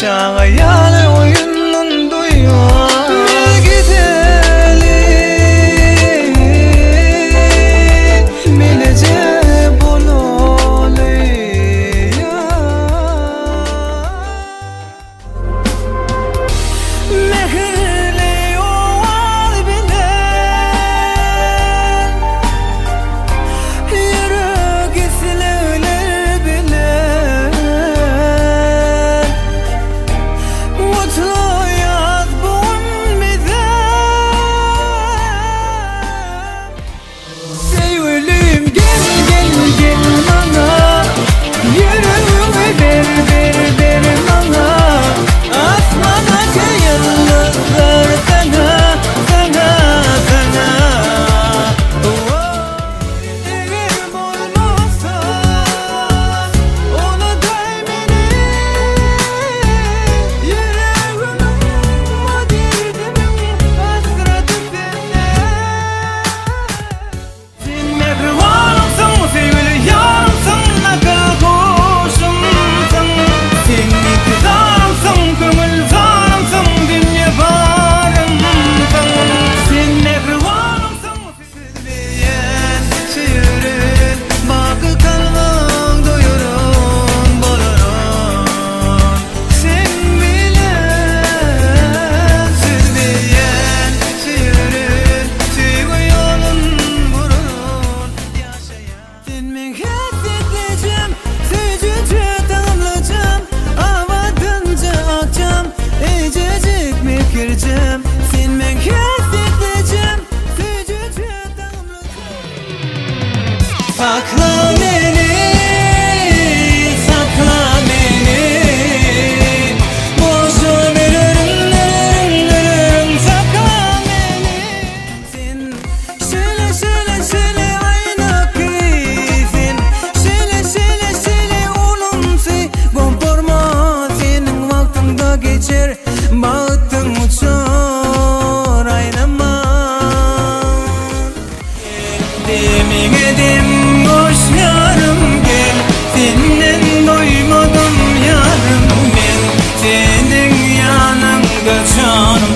Çağa yâle oyunun duyuyor gidelim Bilece bololu ya Mehirli oval bilen Yürek isleler bilen Mutlu yaz bulmadan Sevgilim gel gel gel bana Yüreğimi ver ver ver bana Asmanacı yıldızlar sana sana sana Eğer olmazsa onu daimini Yüreğimin madirdim hasreti sende Sen mehribanımsın sevgili yarımsın ne kadar hoşumsun Sen intizarımsın kömül zarımsın dünya barımsın Sen mehribanımsın sevdiğin şiirin Bakı kalbim doyurun bolurun Sen bilen sevdiğin şiirin Sevgi yolun vururun yaşayan Sen men hissedeceğim Sevgüce tamamlayacağım Avadınca akşam Ececik mi gireceğim Sen men hissedeceğim Sevgüce tamamlayacağım Sakla beni Sakla beni Boşu veririm Sakla beni Sen şöyle şöyle şöyle aynak sen Şöyle şöyle şöyle olumsi Bomborma senin vaktinde geçer Bağıttın uçar aynama Demin edim boş yarım gel Senden doymadım yarım ben Senin yanında canım